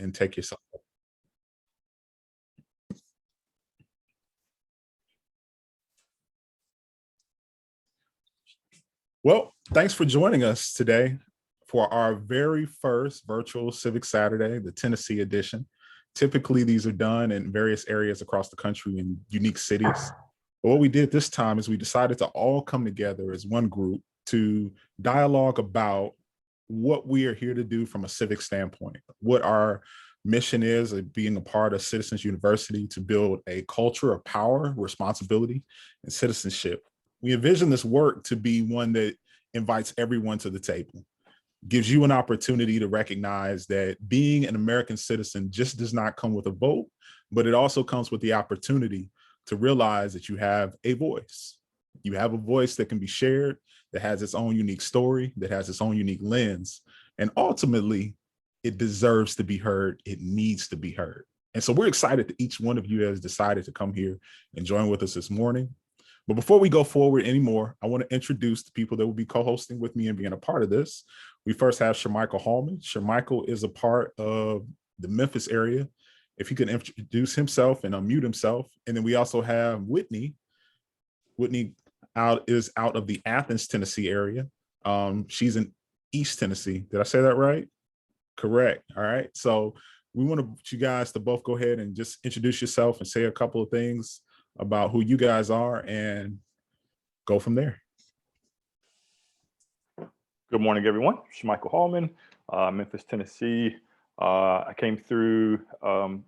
and take yourself. Well, thanks for joining us today for our very first virtual Civic Saturday, the Tennessee edition. Typically, these are done in various areas across the country in unique cities. But what we did this time is we decided to all come together as one group to dialogue about what we are here to do from a civic standpoint, what our mission is of being a part of Citizens University to build a culture of power, responsibility, and citizenship. We envision this work to be one that invites everyone to the table, gives you an opportunity to recognize that being an American citizen just does not come with a vote, but it also comes with the opportunity to realize that you have a voice. You have a voice that can be shared, that has its own unique story, that has its own unique lens. And ultimately, it deserves to be heard. It needs to be heard. And so we're excited that each one of you has decided to come here and join with us this morning. But before we go forward anymore, I want to introduce the people that will be co-hosting with me and being a part of this. We first have Shamichael Hallman. Shamichael is a part of the Memphis area. If he could introduce himself and unmute himself. And then we also have Whitney. Whitney is out of the Athens, Tennessee area. She's in East Tennessee. Did I say that right? Correct. All right. So we want you guys to both go ahead and just introduce yourself and say a couple of things about who you guys are and go from there. Good morning, everyone. Shamichael Hallman, Memphis, Tennessee. I came through I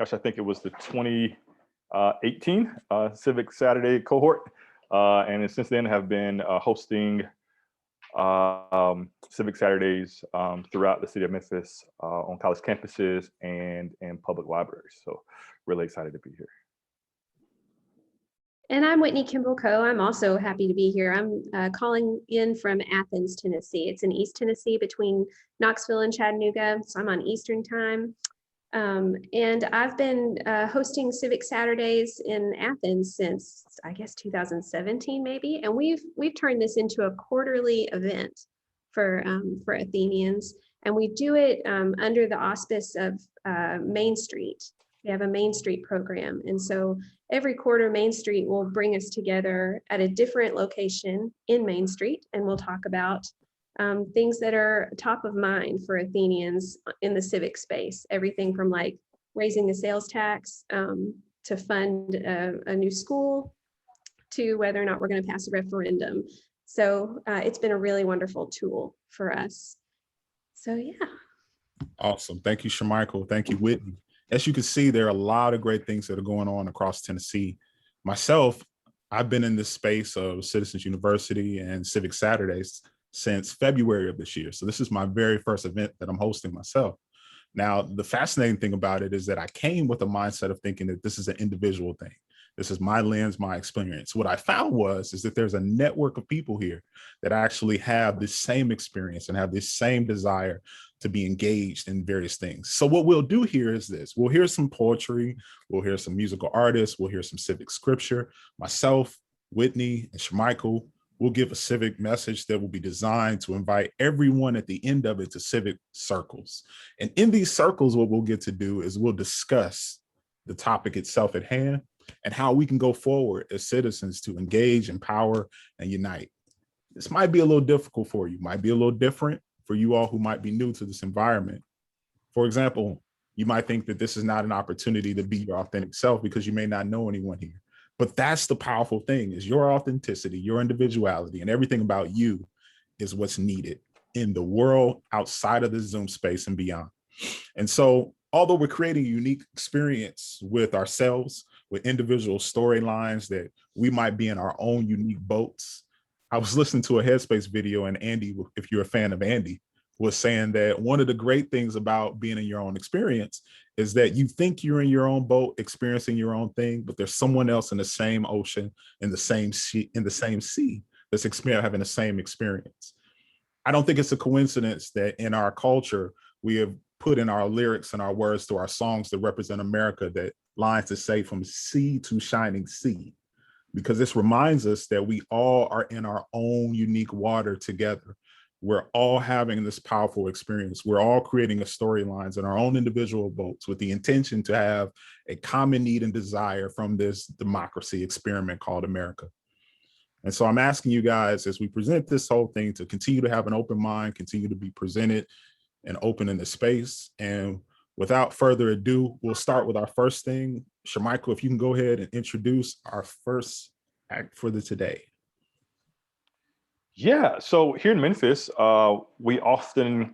think it was the 2018 Civic Saturday cohort. And since then have been hosting Civic Saturdays throughout the city of Memphis on college campuses and public libraries. So really excited to be here. And I'm Whitney Coe. I'm also happy to be here. I'm calling in from Athens, Tennessee. It's in East Tennessee between Knoxville and Chattanooga. So I'm on Eastern time. And I've been hosting Civic Saturdays in Athens since, I guess, 2017 maybe. And we've turned this into a quarterly event for Athenians. And we do it under the auspice of Main Street. We have a Main Street program. And so every quarter, Main Street will bring us together at a different location in Main Street. And we'll talk about things that are top of mind for Athenians in the civic space. Everything from like raising the sales tax to fund a new school to whether or not we're going to pass a referendum. So it's been a really wonderful tool for us. So yeah. Awesome. Thank you, Shamichael. Thank you, Whitney. As you can see, there are a lot of great things that are going on across Tennessee. Myself, I've been in this space of Citizens University and Civic Saturdays since February of this year. So this is my very first event that I'm hosting myself. Now, the fascinating thing about it is that I came with a mindset of thinking that this is an individual thing. This is my lens, my experience. What I found is that there's a network of people here that actually have this same experience and have this same desire to be engaged in various things. So what we'll do here is this. We'll hear some poetry, we'll hear some musical artists, we'll hear some civic scripture. Myself, Whitney, and Shamichael will give a civic message that will be designed to invite everyone at the end of it to civic circles. And in these circles, what we'll get to do is we'll discuss the topic itself at hand and how we can go forward as citizens to engage, empower, and unite. This might be a little difficult for you, might be a little different for you all who might be new to this environment. For example, you might think that this is not an opportunity to be your authentic self because you may not know anyone here. But that's the powerful thing, is your authenticity, your individuality, and everything about you is what's needed in the world outside of the Zoom space and beyond. And so, although we're creating a unique experience with ourselves, with individual storylines that we might be in our own unique boats, I was listening to a Headspace video, and Andy, if you're a fan of Andy, was saying that one of the great things about being in your own experience is that you think you're in your own boat, experiencing your own thing, but there's someone else in the same ocean, in the same sea, that's having the same experience. I don't think it's a coincidence that in our culture, we have put in our lyrics and our words to our songs that represent America, that lines that say from sea to shining sea, because this reminds us that we all are in our own unique water together. we're all having this powerful experience. We're all creating a storylines in our own individual boats with the intention to have a common need and desire from this democracy experiment called America. And so I'm asking you guys, as we present this whole thing, to continue to have an open mind, continue to be presented and open in the space. And without further ado, we'll start with our first thing. Shamichael, if you can go ahead and introduce our first act for the today. Yeah, so here in Memphis, we often,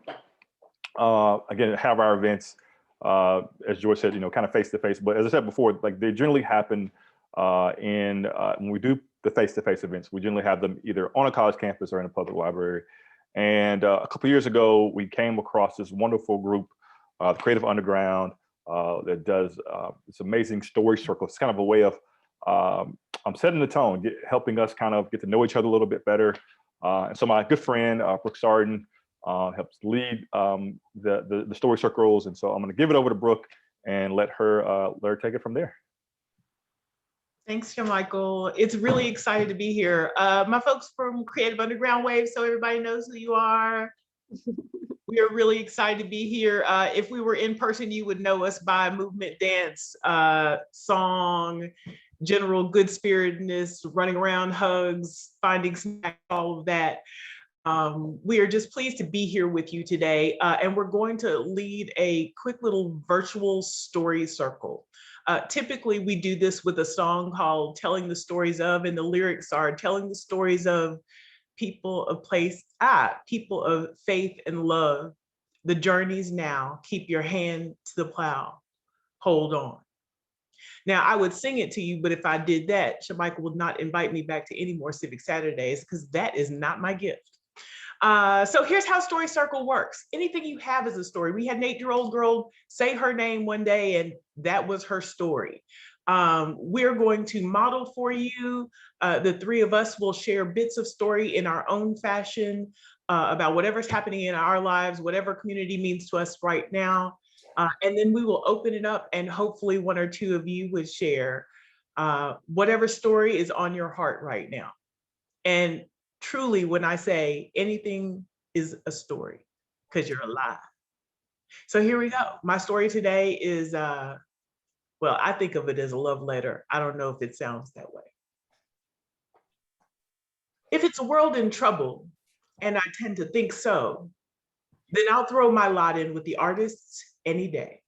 again, have our events, as George said, kind of face to face. But as I said before, like they generally happen when we do the face-to-face events, we generally have them either on a college campus or in a public library. And a couple of years ago, we came across this wonderful group, the Creative Underground, that does this amazing story circle. It's kind of a way of setting the tone, helping us kind of get to know each other a little bit better. And so my good friend, Brooke Sarden, helps lead the story circles. And so I'm going to give it over to Brooke and let her take it from there. Thanks, Shamichael. It's really excited to be here. My folks from Creative Underground Wave, so everybody knows who you are. We are really excited to be here. If we were in person, you would know us by movement, dance, song, general good spiritedness, running around, hugs, finding snacks, all of that. We are just pleased to be here with you today. And we're going to lead a quick little virtual story circle. Typically, we do this with a song called Telling the Stories Of, and the lyrics are telling the stories of people of place, people of faith and love. The journey's now, keep your hand to the plow, hold on. Now, I would sing it to you, but if I did that, Shamichael would not invite me back to any more Civic Saturdays because that is not my gift. So here's how Story Circle works. Anything you have is a story. We had an 8-year-old girl say her name one day, and that was her story. We're going to model for you. The three of us will share bits of story in our own fashion about whatever's happening in our lives, whatever community means to us right now. And then we will open it up, and hopefully one or two of you would share whatever story is on your heart right now. And truly, when I say anything is a story, because you're alive. So here we go. My story today is, well, I think of it as a love letter. I don't know if it sounds that way. If it's a world in trouble, and I tend to think so, then I'll throw my lot in with the artists any day.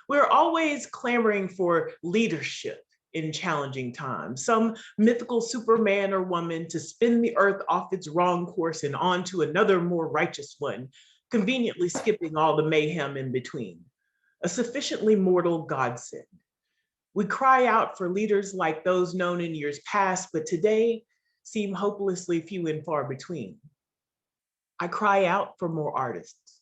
We're always clamoring for leadership in challenging times, some mythical Superman or woman to spin the earth off its wrong course and onto another more righteous one, conveniently skipping all the mayhem in between. A sufficiently mortal godsend. We cry out for leaders like those known in years past, but today seem hopelessly few and far between. I cry out for more artists.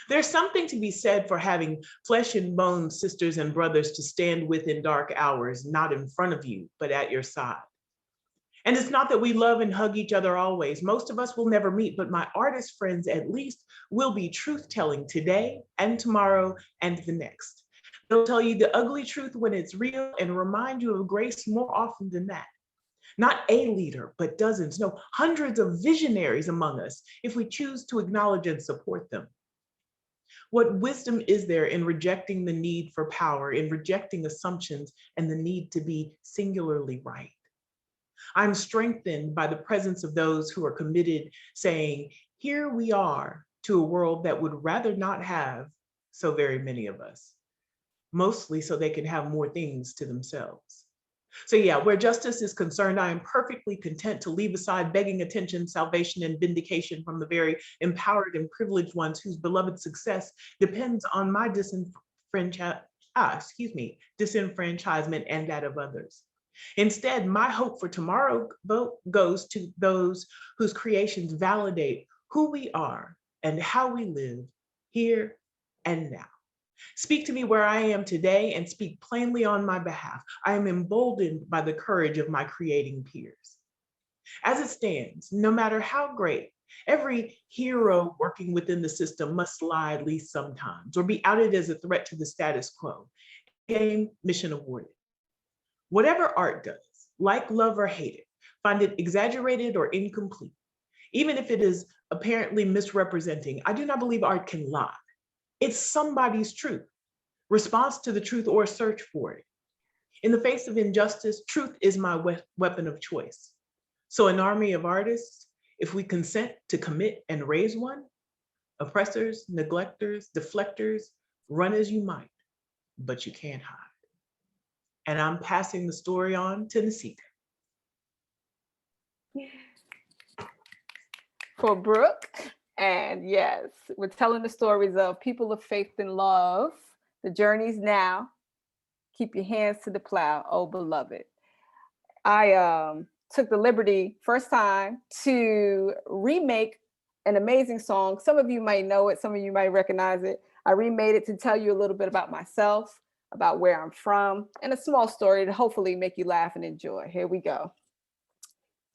There's something to be said for having flesh and bone sisters and brothers to stand with in dark hours, not in front of you, but at your side. And it's not that we love and hug each other always. Most of us will never meet, but my artist friends at least will be truth-telling today and tomorrow and the next. They'll tell you the ugly truth when it's real and remind you of grace more often than that. Not a leader, but dozens, no, hundreds of visionaries among us if we choose to acknowledge and support them. What wisdom is there in rejecting the need for power, in rejecting assumptions and the need to be singularly right? I'm strengthened by the presence of those who are committed, saying, here we are to a world that would rather not have so very many of us, mostly so they can have more things to themselves. So yeah, where justice is concerned, I am perfectly content to leave aside begging attention, salvation, and vindication from the very empowered and privileged ones whose beloved success depends on my disenfranchisement and that of others. Instead, my hope for tomorrow goes to those whose creations validate who we are and how we live here and now. Speak to me where I am today and speak plainly on my behalf. I am emboldened by the courage of my creating peers. As it stands, no matter how great, every hero working within the system must lie at least sometimes or be outed as a threat to the status quo. Game, mission awarded. Whatever art does, like, love, or hate it, find it exaggerated or incomplete. Even if it is apparently misrepresenting. I do not believe art can lie. It's somebody's truth, response to the truth or search for it. In the face of injustice, truth is my weapon of choice. So an army of artists, if we consent to commit and raise one, oppressors, neglectors, deflectors, run as you might, but you can't hide. And I'm passing the story on to Nasita. For Brooke. And yes, we're telling the stories of people of faith and love. The journey's now. Keep your hands to the plow, oh beloved. I took the liberty first time to remake an amazing song. Some of you might know it, some of you might recognize it. I remade it to tell you a little bit about myself, about where I'm from, and a small story to hopefully make you laugh and enjoy. Here we go.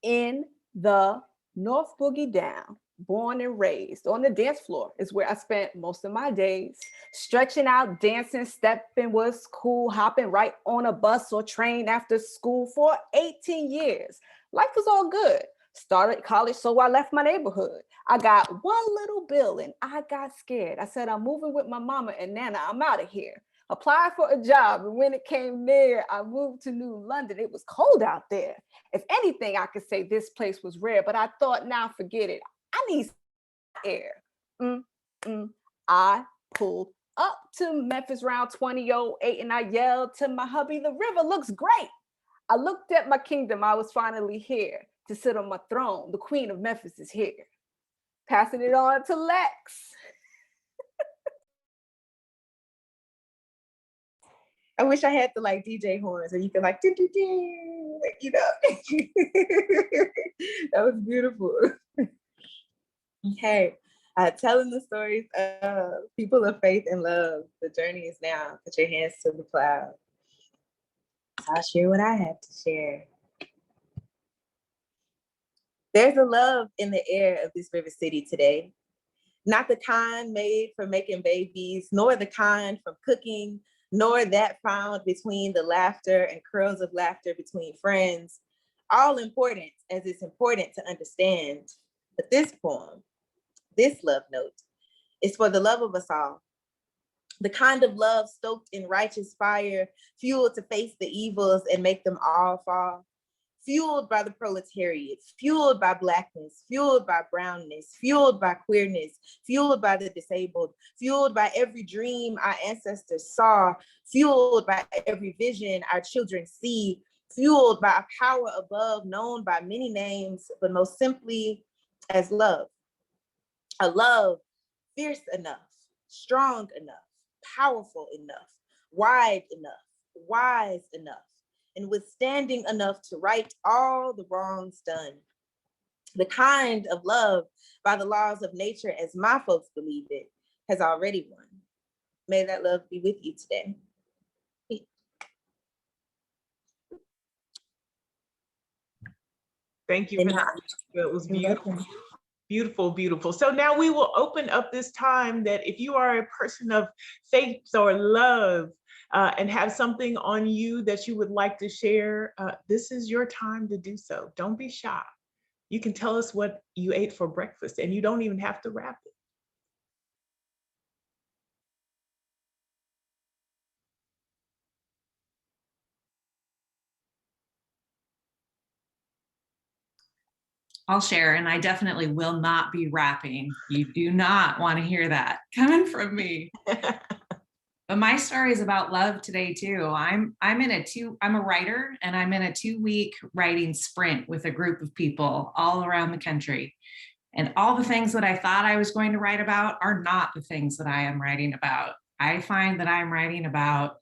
In the North Boogie Down, born and raised on the dance floor is where I spent most of my days. Stretching out, dancing, stepping was cool, hopping right on a bus or train after school for 18 years. Life was all good. Started college, so I left my neighborhood. I got one little bill and I got scared. I said, I'm moving with my mama and Nana, I'm out of here. Applied for a job, and when it came near, I moved to New London. It was cold out there. If anything, I could say this place was rare, but I thought, now forget it. I need air. I pulled up to Memphis round 2008 and I yelled to my hubby, the river looks great. I looked at my kingdom. I was finally here to sit on my throne. The queen of Memphis is here. Passing it on to Lex. I wish I had the like DJ horns and you could like, ding, ding, ding, like, you know. That was beautiful. Okay, telling the stories of people of faith and love. The journey is now. Put your hands to the plow. I'll share what I have to share. There's a love in the air of this river city today. Not the kind made for making babies, nor the kind from cooking, nor that found between the laughter and curls of laughter between friends. All important, as it's important to understand. But this poem, this love note, is for the love of us all. The kind of love stoked in righteous fire, fueled to face the evils and make them all fall. Fueled by the proletariat, fueled by Blackness, fueled by brownness, fueled by queerness, fueled by the disabled, fueled by every dream our ancestors saw, fueled by every vision our children see, fueled by a power above known by many names, but most simply as love. A love fierce enough, strong enough, powerful enough, wide enough, wise enough, and withstanding enough to right all the wrongs done. The kind of love by the laws of nature, as my folks believe it, has already won. May that love be with you today. Thank you for that. It was beautiful. Beautiful, beautiful. So now we will open up this time that if you are a person of faith or love and have something on you that you would like to share, this is your time to do so. Don't be shy. You can tell us what you ate for breakfast and you don't even have to wrap it. I'll share, and I definitely will not be rapping. You do not want to hear that coming from me. But my story is about love today too. I'm a writer, and I'm in a 2-week writing sprint with a group of people all around the country. And all the things that I thought I was going to write about are not the things that I am writing about. I find that I'm writing about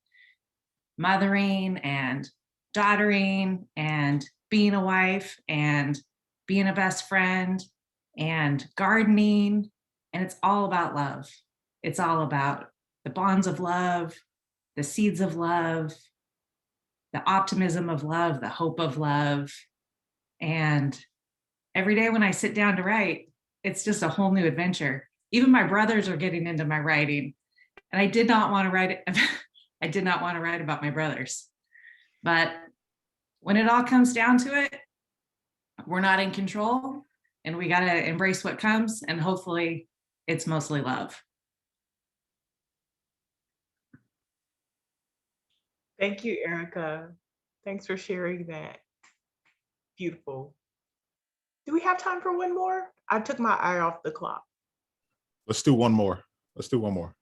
mothering and daughtering and being a wife and being a best friend and gardening. And it's all about love. It's all about the bonds of love, the seeds of love, the optimism of love, the hope of love. And every day when I sit down to write, it's just a whole new adventure. Even my brothers are getting into my writing. And I did not want to write I did not want to write about my brothers. But when it all comes down to it, we're not in control. and we got to embrace what comes, and hopefully it's mostly love. Thank you, Erica. Thanks for sharing that. Beautiful. Do we have time for one more? I took my eye off the clock. Let's do one more. Let's do one more.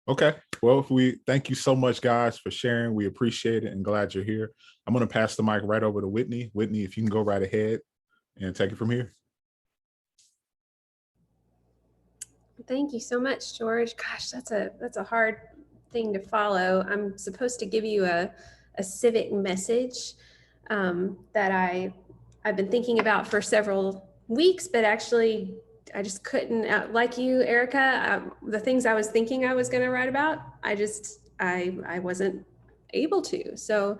Okay. Well, if we thank you so much, guys, for sharing. We appreciate it and glad you're here. I'm going to pass the mic right over to Whitney. Whitney, if you can go right ahead and take it from here. Thank you so much, George. Gosh, that's a hard thing to follow. I'm supposed to give you a civic message that I've been thinking about for several weeks, but actually I just couldn't, like you, Erica, the things I was thinking I was going to write about, I wasn't able to. So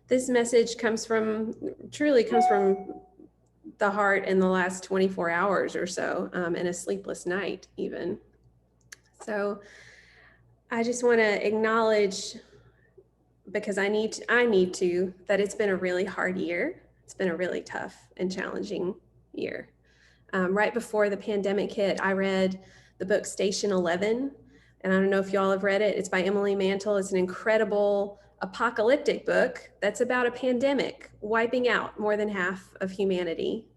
this message truly comes from the heart in the last 24 hours or so, and a sleepless night even. So I just want to acknowledge, because I need to, that it's been a really hard year. It's been a really tough and challenging year. Right before the pandemic hit, I read the book Station 11, and I don't know if y'all have read it. It's by Emily Mantle. It's an incredible apocalyptic book that's about a pandemic wiping out more than half of humanity.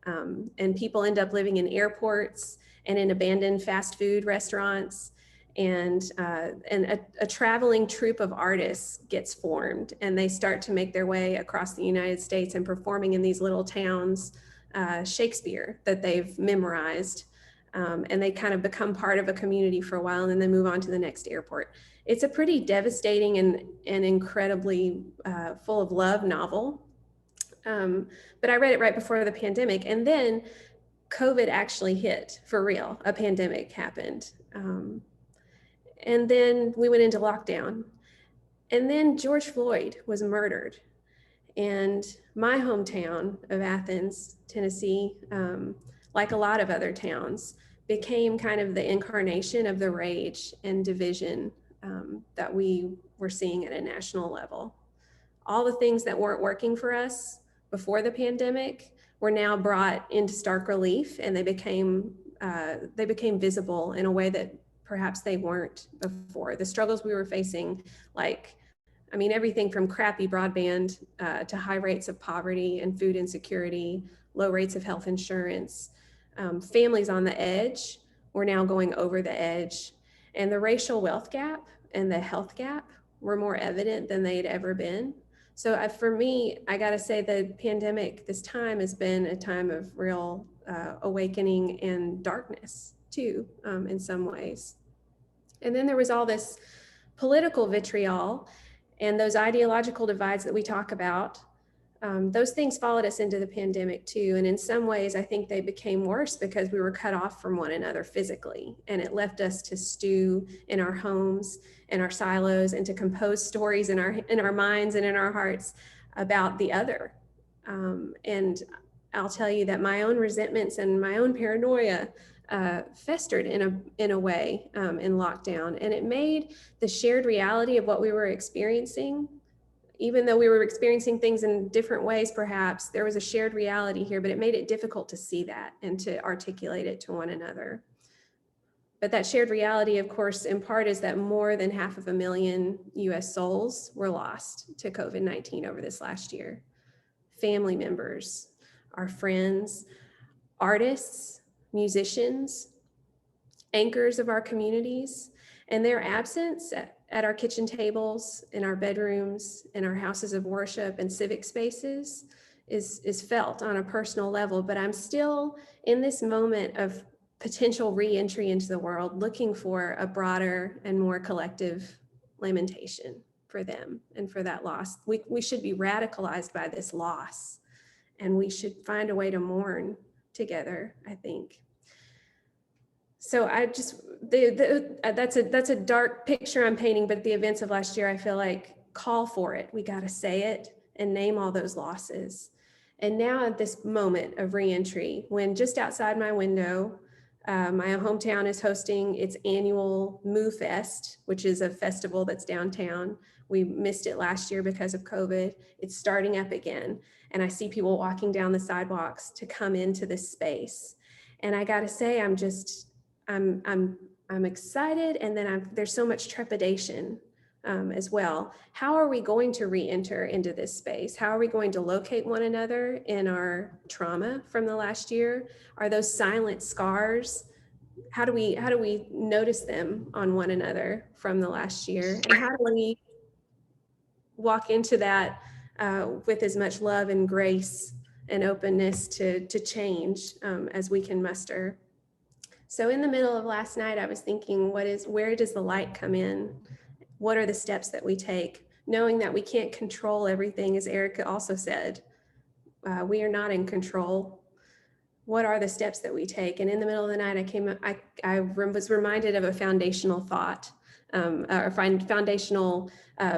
And people end up living in airports and in abandoned fast food restaurants. And a traveling troupe of artists gets formed, and they start to make their way across the United States and performing in these little towns, Shakespeare that they've memorized. And they kind of become part of a community for a while, and then they move on to the next airport. It's a pretty devastating and incredibly full of love novel. But I read it right before the pandemic, and then COVID actually hit for real. A pandemic happened. And then we went into lockdown. And then George Floyd was murdered. And my hometown of Athens, Tennessee, like a lot of other towns, became kind of the incarnation of the rage and division that we were seeing at a national level. All the things that weren't working for us before the pandemic were now brought into stark relief, and they became visible in a way that perhaps they weren't before. The struggles we were facing, everything from crappy broadband to high rates of poverty and food insecurity, low rates of health insurance, families on the edge were now going over the edge, and the racial wealth gap and the health gap were more evident than they'd ever been. So for me, I gotta say the pandemic this time has been a time of real awakening and darkness too, in some ways. And then there was all this political vitriol and those ideological divides that we talk about. Those things followed us into the pandemic too. And in some ways, I think they became worse because we were cut off from one another physically. And it left us to stew in our homes and our silos and to compose stories in our minds and in our hearts about the other. And I'll tell you that my own resentments and my own paranoia festered in a way in lockdown. And it made the shared reality of what we were experiencing, even though we were experiencing things in different ways, perhaps, there was a shared reality here, but it made it difficult to see that and to articulate it to one another. But that shared reality, of course, in part is that more than 500,000 US souls were lost to COVID-19 over this last year. Family members, our friends, artists, musicians, anchors of our communities, and their absence at our kitchen tables, in our bedrooms, in our houses of worship and civic spaces is felt on a personal level. But I'm still in this moment of potential re-entry into the world, looking for a broader and more collective lamentation for them and for that loss. We should be radicalized by this loss, and we should find a way to mourn together, I think. So I just, that's a dark picture I'm painting, but the events of last year, I feel like call for it. We got to say it and name all those losses. And now at this moment of reentry, when just outside my window, my hometown is hosting its annual Moo Fest, which is a festival that's downtown. We missed it last year because of COVID. It's starting up again. And I see people walking down the sidewalks to come into this space. And I gotta say, I'm excited. And then there's so much trepidation as well. How are we going to re-enter into this space? How are we going to locate one another in our trauma from the last year? Are those silent scars? How do we notice them on one another from the last year? And how do we walk into that with as much love and grace and openness to change as we can muster? So in the middle of last night, I was thinking, where does the light come in? What are the steps that we take? Knowing that we can't control everything, as Erica also said, we are not in control. What are the steps that we take? And in the middle of the night, I was reminded of a foundational thought, or foundational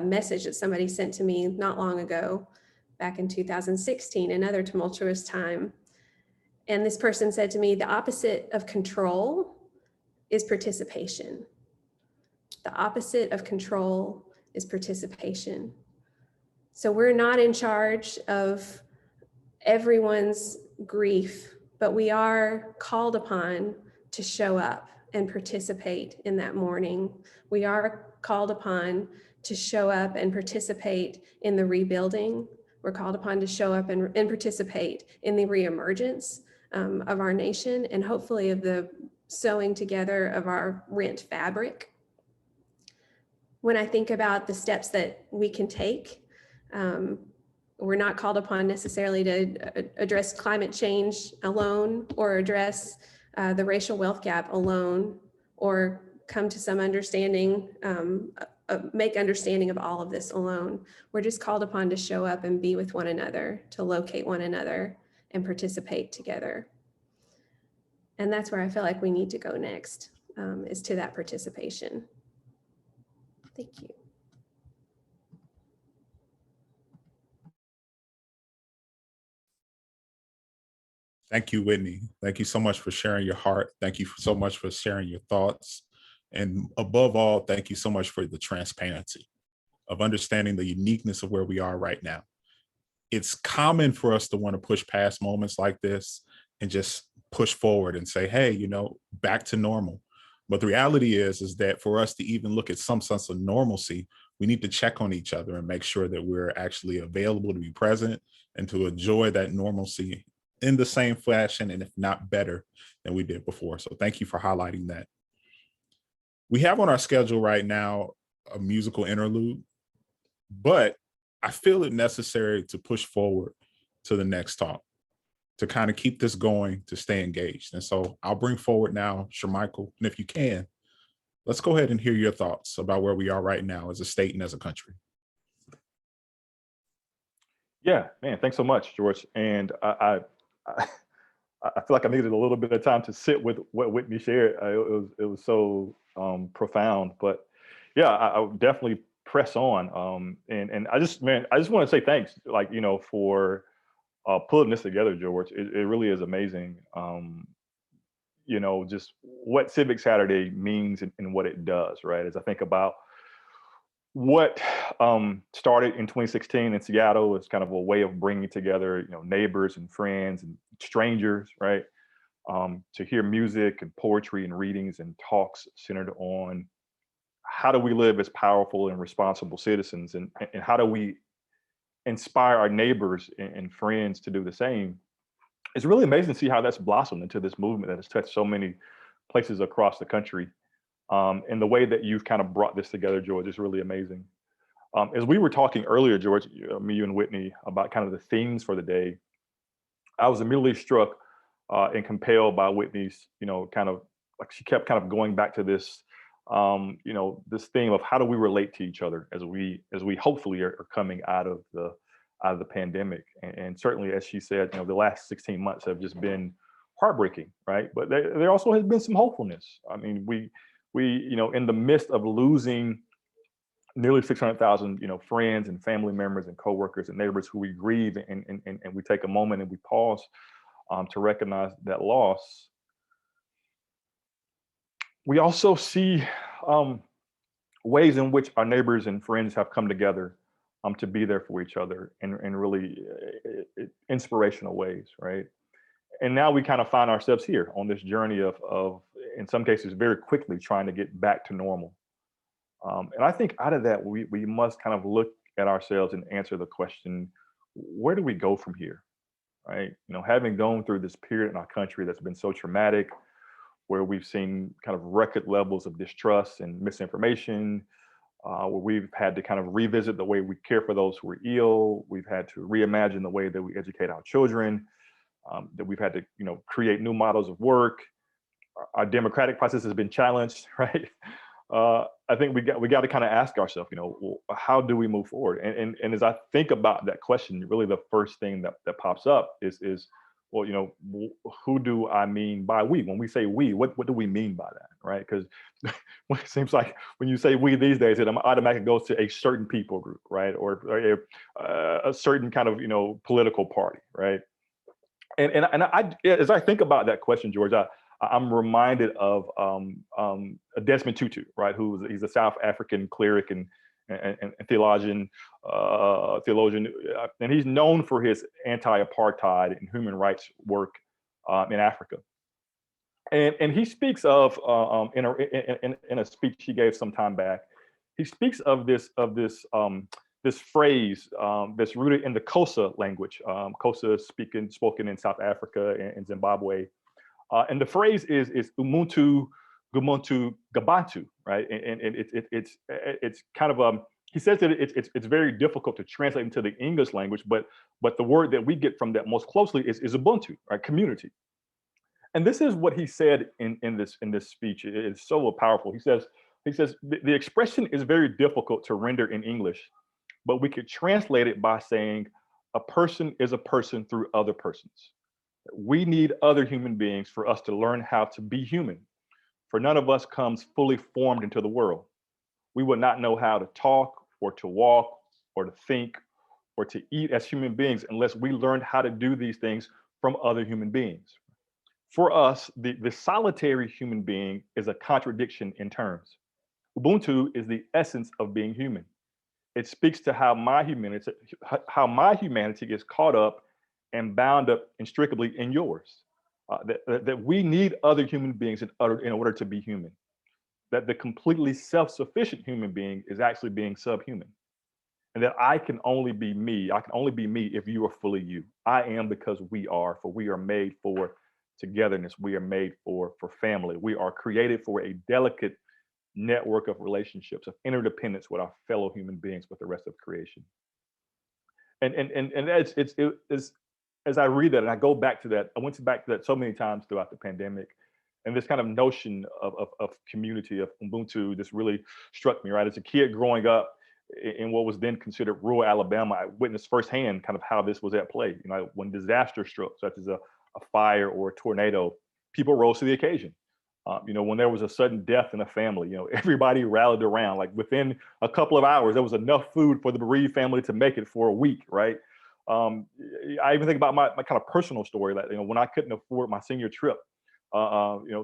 message that somebody sent to me not long ago, back in 2016, another tumultuous time. And this person said to me, the opposite of control is participation. The opposite of control is participation. So we're not in charge of everyone's grief, but we are called upon to show up and participate in that mourning. We are called upon to show up and participate in the rebuilding. We're called upon to show up and participate in the reemergence of our nation, and hopefully of the sewing together of our rent fabric. When I think about the steps that we can take, we're not called upon necessarily to address climate change alone, or address the racial wealth gap alone, or come to some understanding, make understanding of all of this alone. We're just called upon to show up and be with one another, to locate one another and participate together. And that's where I feel like we need to go next, is to that participation. Thank you. Thank you, Whitney. Thank you so much for sharing your heart. Thank you so much for sharing your thoughts. And above all, thank you so much for the transparency of understanding the uniqueness of where we are right now. It's common for us to want to push past moments like this and just push forward and say, hey, you know, back to normal. But the reality is that for us to even look at some sense of normalcy, we need to check on each other and make sure that we're actually available to be present and to enjoy that normalcy in the same fashion, and if not better than we did before. So thank you for highlighting that. We have on our schedule right now a musical interlude, but I feel it necessary to push forward to the next talk, to kind of keep this going, to stay engaged. And so I'll bring forward now, Shamichael, and if you can, let's go ahead and hear your thoughts about where we are right now as a state and as a country. Yeah, man, thanks so much, George. And I feel like I needed a little bit of time to sit with what Whitney shared. It was so profound. But yeah, I would definitely press on. And I just want to say thanks, like, you know, for pulling this together, George. It really is amazing. You know, just what Civic Saturday means and what it does, right? As I think about what started in 2016 in Seattle is kind of a way of bringing together, you know, neighbors and friends and strangers, right? To hear music and poetry and readings and talks centered on how do we live as powerful and responsible citizens, and how do we inspire our neighbors and friends to do the same. It's really amazing to see how that's blossomed into this movement that has touched so many places across the country. And the way that you've kind of brought this together, George, is really amazing. As we were talking earlier, George, me, you and Whitney, about kind of the themes for the day, I was immediately struck and compelled by Whitney's, you know, kind of like she kept kind of going back to this, you know, this theme of how do we relate to each other as we hopefully are coming out of the pandemic. And certainly, as she said, you know, the last 16 months have just been heartbreaking, right? But there also has been some hopefulness. I mean, we, you know, in the midst of losing nearly 600,000, friends and family members and coworkers and neighbors who we grieve, and we take a moment and we pause to recognize that loss. We also see ways in which our neighbors and friends have come together to be there for each other in really inspirational ways, right? And now we kind of find ourselves here on this journey of in some cases, very quickly trying to get back to normal. And I think out of that, we must kind of look at ourselves and answer the question, where do we go from here, right? Having gone through this period in our country that's been so traumatic, where we've seen kind of record levels of distrust and misinformation, where we've had to kind of revisit the way we care for those who are ill. We've had to reimagine the way that we educate our children, that we've had to, create new models of work. Our democratic process has been challenged, right? I think we got to kind of ask ourselves, well, how do we move forward? And as I think about that question, really the first thing that pops up is well, who do I mean by we? When we say we, what do we mean by that, right? Because it seems like when you say we these days, it automatically goes to a certain people group, right? Or a certain kind of, political party, right? And I, as I think about that question, George, I'm reminded of Desmond Tutu, right? He's a South African cleric and theologian, and he's known for his anti-apartheid and human rights work in Africa. And he speaks of in a speech he gave some time back. He speaks of this phrase that's rooted in the Xhosa language. Xhosa spoken in South Africa and Zimbabwe. And the phrase is Ubuntu, Gumuntu, Gabantu, right? And it's kind of he says that it's very difficult to translate into the English language, but the word that we get from that most closely is Ubuntu, right? Community. And this is what he said in this speech. It is so powerful. He says the expression is very difficult to render in English, but we could translate it by saying a person is a person through other persons. We need other human beings for us to learn how to be human. For none of us comes fully formed into the world. We would not know how to talk or to walk or to think or to eat as human beings unless we learned how to do these things from other human beings. For us, the solitary human being is a contradiction in terms. Ubuntu is the essence of being human. It speaks to how my humanity is caught up and bound up inextricably in yours. That we need other human beings in order to be human. That the completely self-sufficient human being is actually being subhuman. And that I can only be me. I can only be me if you are fully you. I am because we are, for we are made for togetherness. We are made for family. We are created for a delicate network of relationships, of interdependence with our fellow human beings, with the rest of creation. And it's as I read that and I go back to that, I went back to that so many times throughout the pandemic. And this kind of notion of community, of Ubuntu, just really struck me, right? As a kid growing up in what was then considered rural Alabama, I witnessed firsthand kind of how this was at play. When disaster struck, such as a fire or a tornado, people rose to the occasion. When there was a sudden death in a family, everybody rallied around. Like within a couple of hours, there was enough food for the bereaved family to make it for a week, right? I even think about my kind of personal story that, when I couldn't afford my senior trip,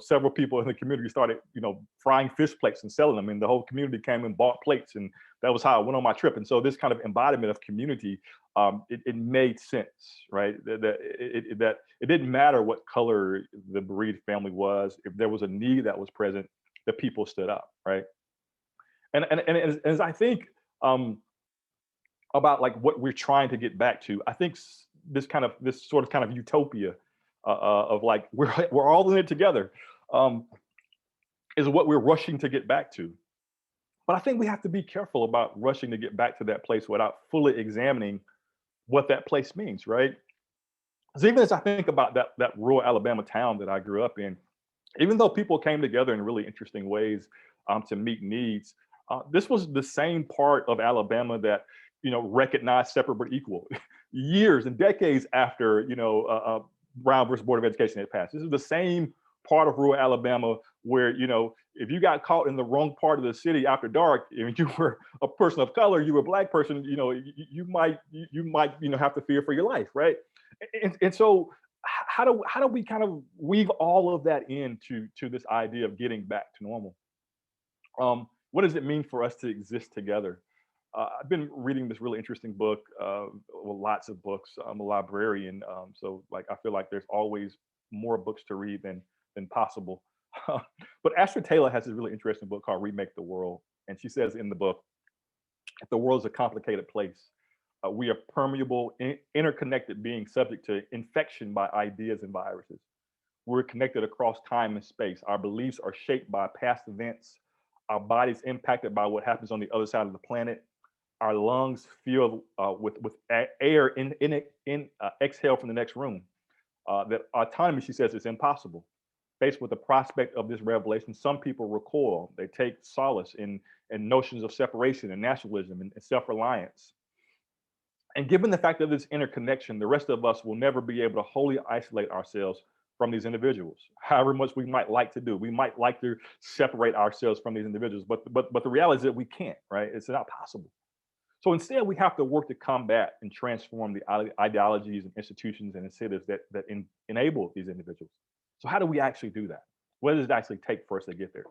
several people in the community started, frying fish plates and selling them, and the whole community came and bought plates, and that was how I went on my trip. And so this kind of embodiment of community, it made sense, right? That it didn't matter what color the bereaved family was. If there was a need that was present, the people stood up, right? And as I think about like what we're trying to get back to, I think this sort of utopia of like we're all in it together is what we're rushing to get back to. But I think we have to be careful about rushing to get back to that place without fully examining what that place means, right? Because even as I think about that rural Alabama town that I grew up in, even though people came together in really interesting ways to meet needs, this was the same part of Alabama that recognized separate but equal years and decades after Brown versus Board of Education had passed. This is the same part of rural Alabama where, you know, if you got caught in the wrong part of the city after dark, and you were a person of color, you were a Black person, you know, you might, you know, have to fear for your life, right? And so how do we kind of weave all of that into this idea of getting back to normal? What does it mean for us to exist together? I've been reading this really interesting book, well, lots of books. I'm a librarian, so like I feel like there's always more books to read than possible. But Astra Taylor has this really interesting book called Remake the World, and she says in the book, the world is a complicated place. We are permeable, interconnected beings subject to infection by ideas and viruses. We're connected across time and space. Our beliefs are shaped by past events. Our bodies impacted by what happens on the other side of the planet. Our lungs fill with air in exhale from the next room. That autonomy, she says, is impossible. Faced with the prospect of this revelation, some people recoil. They take solace in notions of separation and nationalism and self-reliance. And given the fact of this interconnection, the rest of us will never be able to wholly isolate ourselves from these individuals, however much we might like to do. We might like to separate ourselves from these individuals, but the reality is that we can't, right? It's not possible. So instead, we have to work to combat and transform the ideologies and institutions and incentives that enable these individuals. So how do we actually do that? What does it actually take for us to get there?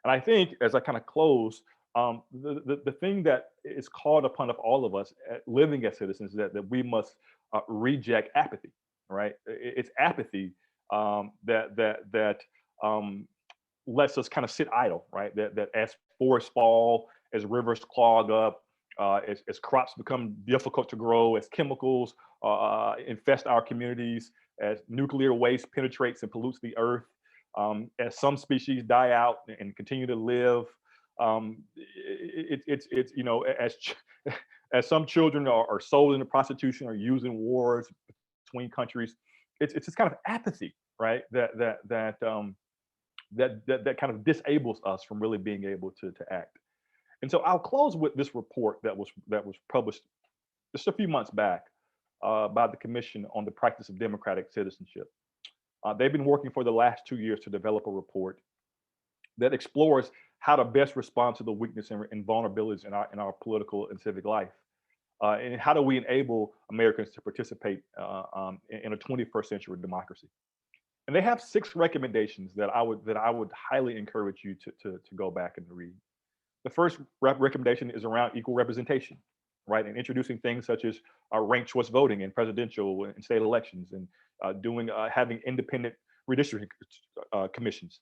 And I think, as I kind of close, the thing that is called upon of all of us living as citizens is that we must reject apathy, right? It's apathy that lets us kind of sit idle, right? That as forests fall, as rivers clog up, as crops become difficult to grow, as chemicals infest our communities, as nuclear waste penetrates and pollutes the earth, as some species die out and continue to live, it's you know, as some children are sold into prostitution or used in wars between countries, it's this kind of apathy, right? That kind of disables us from really being able to act. And so I'll close with this report that was published just a few months back by the Commission on the Practice of Democratic Citizenship. They've been working for the last 2 years to develop a report that explores how to best respond to the weakness and vulnerabilities in our political and civic life, and how do we enable Americans to participate in a 21st century democracy. And they have 6 recommendations that I would highly encourage you to go back and read. The first recommendation is around equal representation, right? And introducing things such as ranked choice voting in presidential and state elections, and having independent redistricting commissions.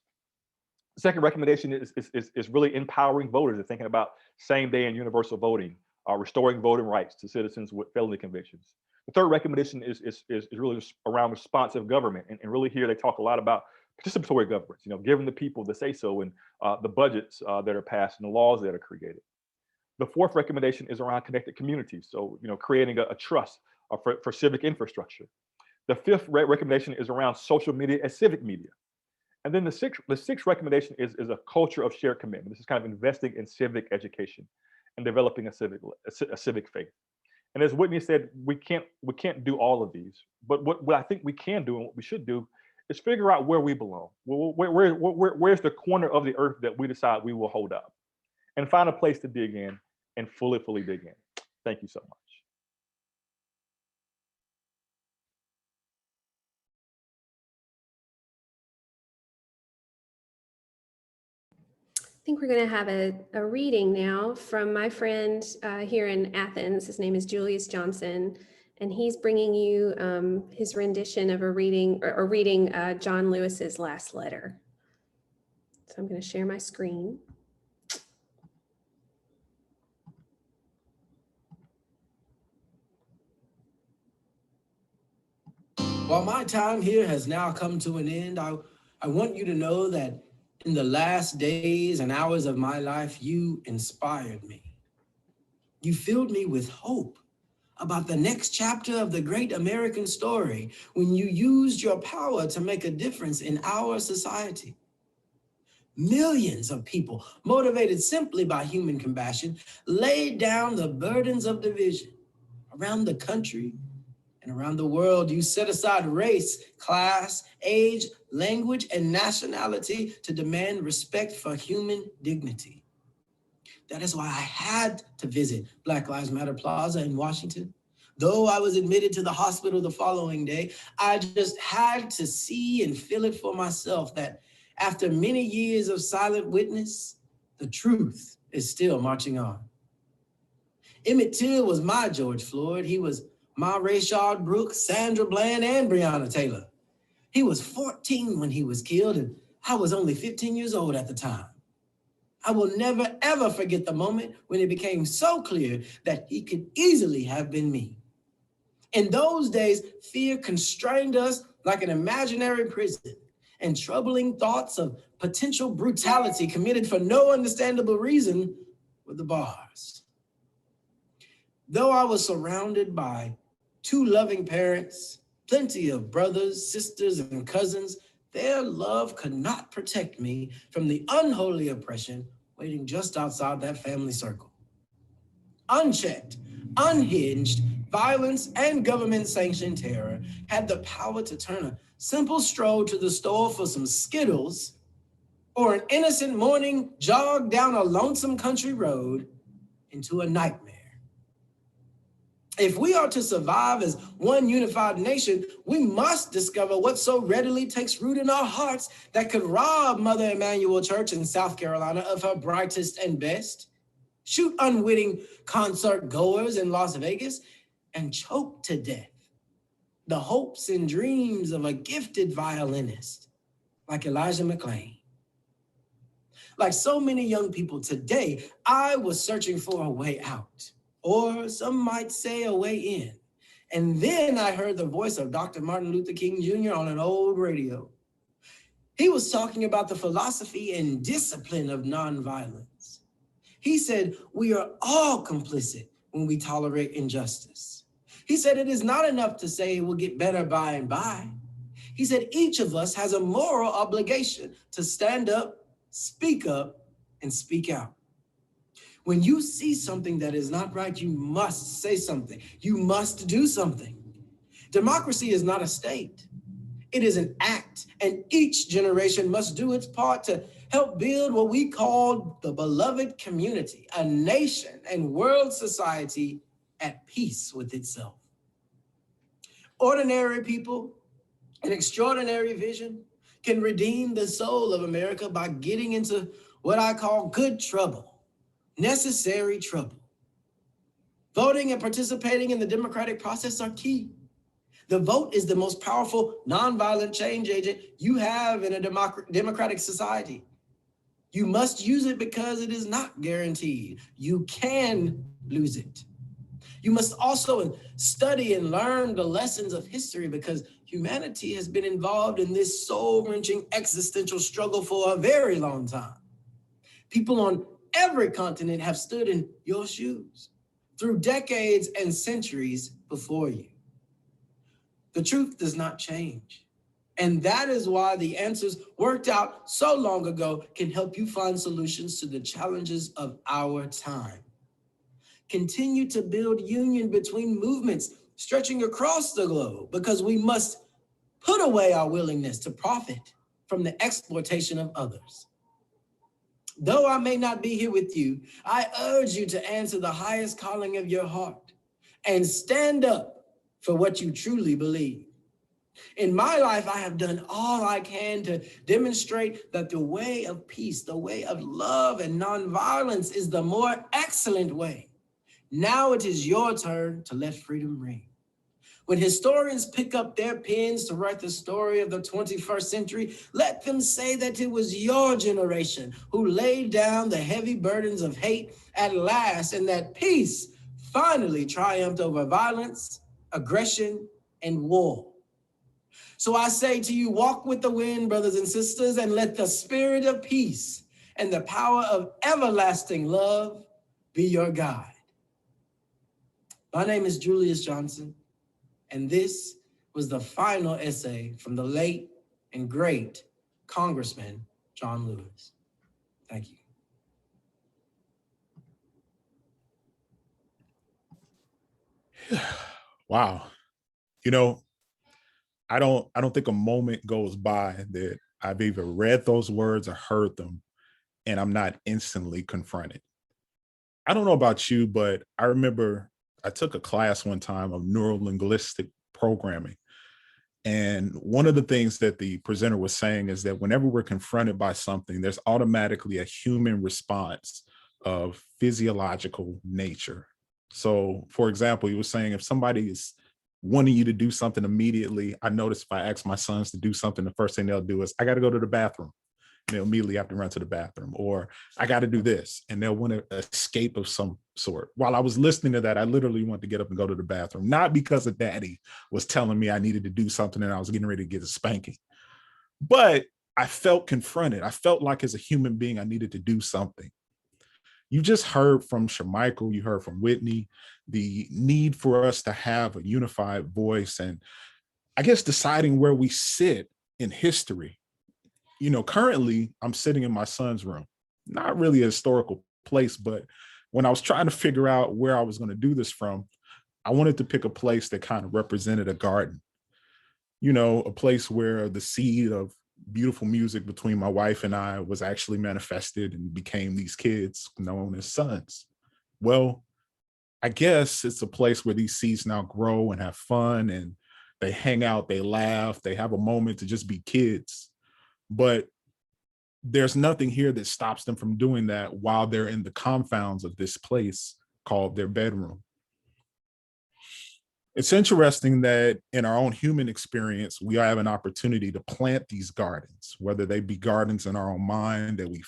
The second recommendation is really empowering voters and thinking about same day and universal voting, restoring voting rights to citizens with felony convictions. The third recommendation is really around responsive government, and really here they talk a lot about participatory governments, you know, giving the people the say so in the budgets that are passed and the laws that are created. The fourth recommendation is around connected communities, so you know, creating a trust for civic infrastructure. The fifth recommendation is around social media as civic media. And then the sixth recommendation is a culture of shared commitment. This is kind of investing in civic education and developing a civic faith. And as Whitney said, we can't do all of these, but what I think we can do and what we should do is figure out where we belong. Where's the corner of the earth that we decide we will hold up, and find a place to dig in and fully dig in. Thank you so much. I think we're going to have a reading now from my friend here in Athens. His name is Julius Johnson, and he's bringing you his rendition of a reading or reading John Lewis's last letter. So I'm going to share my screen. While my time here has now come to an end, I want you to know that in the last days and hours of my life, you inspired me. You filled me with hope about the next chapter of the great American story when you used your power to make a difference in our society. Millions of people, motivated simply by human compassion, laid down the burdens of division around the country And around the world, you set aside race, class, age, language, and nationality to demand respect for human dignity. That is why I had to visit Black Lives Matter Plaza in Washington. Though I was admitted to the hospital the following day, I just had to see and feel it for myself that after many years of silent witness, the truth is still marching on. Emmett Till was my George Floyd. He was my Rayshard Brooks, Sandra Bland, and Breonna Taylor. He was 14 when he was killed, and I was only 15 years old at the time. I will never, ever forget the moment when it became so clear that he could easily have been me. In those days, fear constrained us like an imaginary prison, and troubling thoughts of potential brutality committed for no understandable reason were the bars. Though I was surrounded by two loving parents, plenty of brothers, sisters, and cousins, their love could not protect me from the unholy oppression waiting just outside that family circle. Unchecked, unhinged, violence and government-sanctioned terror had the power to turn a simple stroll to the store for some Skittles or an innocent morning jog down a lonesome country road into a nightmare. If we are to survive as one unified nation, we must discover what so readily takes root in our hearts that could rob Mother Emanuel Church in South Carolina of her brightest and best, shoot unwitting concert goers in Las Vegas, and choke to death the hopes and dreams of a gifted violinist like Elijah McClain. Like so many young people today, I was searching for a way out, or some might say a way in. And then I heard the voice of Dr. Martin Luther King Jr. on an old radio. He was talking about the philosophy and discipline of nonviolence. He said, we are all complicit when we tolerate injustice. He said, it is not enough to say it will get better by and by. He said, each of us has a moral obligation to stand up, and speak out. When you see something that is not right, you must say something. You must do something. Democracy is not a state. It is an act, and each generation must do its part to help build what we call the beloved community, a nation and world society at peace with itself. Ordinary people, an extraordinary vision, can redeem the soul of America by getting into what I call good trouble, necessary trouble. Voting and participating in the democratic process are key. The vote is the most powerful nonviolent change agent you have in a democratic society. You must use it because it is not guaranteed. You can lose it. You must also study and learn the lessons of history because humanity has been involved in this soul-wrenching existential struggle for a very long time. People on every continent have stood in your shoes through decades and centuries before you. The truth does not change. And that is why the answers worked out so long ago can help you find solutions to the challenges of our time. Continue to build union between movements stretching across the globe because we must put away our willingness to profit from the exploitation of others. Though I may not be here with you, I urge you to answer the highest calling of your heart and stand up for what you truly believe. In my life, I have done all I can to demonstrate that the way of peace, the way of love and nonviolence is the more excellent way. Now it is your turn to let freedom ring. When historians pick up their pens to write the story of the 21st century, let them say that it was your generation who laid down the heavy burdens of hate at last, and that peace finally triumphed over violence, aggression, and war. So I say to you, walk with the wind, brothers and sisters, and let the spirit of peace and the power of everlasting love be your guide. My name is Julius Johnson, and this was the final essay from the late and great Congressman John Lewis. Thank you. Wow. You know, I don't think a moment goes by that I've either read those words or heard them and I'm not instantly confronted. I don't know about you, but I remember I took a class one time of neurolinguistic programming. And one of the things that the presenter was saying is that whenever we're confronted by something, there's automatically a human response of physiological nature. So, for example, he was saying if somebody is wanting you to do something immediately, I notice if I ask my sons to do something, the first thing they'll do is, I got to go to the bathroom. And they'll immediately have to run to the bathroom, or I got to do this, and they'll want to escape of some sort. While I was listening to that, I literally wanted to get up and go to the bathroom, not because of daddy was telling me I needed to do something and I was getting ready to get a spanking, but I felt confronted. I felt like as a human being, I needed to do something. You just heard from Shamichael, you heard from Whitney, the need for us to have a unified voice, and I guess deciding where we sit in history. You know, currently I'm sitting in my son's room, not really a historical place, but when I was trying to figure out where I was going to do this from, I wanted to pick a place that kind of represented a garden, you know, a place where the seed of beautiful music between my wife and I was actually manifested and became these kids known as sons. Well, I guess it's a place where these seeds now grow and have fun, and they hang out, they laugh, they have a moment to just be kids. But there's nothing here that stops them from doing that while they're in the confounds of this place called their bedroom. It's interesting that in our own human experience, we have an opportunity to plant these gardens, whether they be gardens in our own mind that we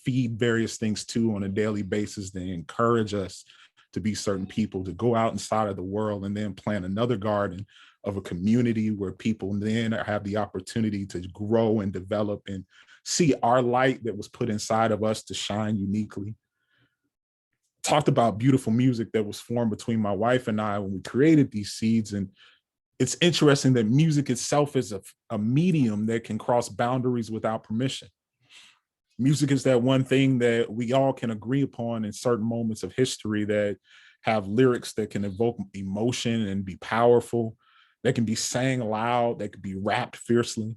feed various things to on a daily basis. They encourage us to be certain people, to go out inside of the world and then plant another garden of a community where people then have the opportunity to grow and develop and see our light that was put inside of us to shine uniquely. Talked about beautiful music that was formed between my wife and I when we created these seeds. And it's interesting that music itself is a medium that can cross boundaries without permission. Music is that one thing that we all can agree upon in certain moments of history that have lyrics that can evoke emotion and be powerful, that can be sang loud, that could be rapped fiercely.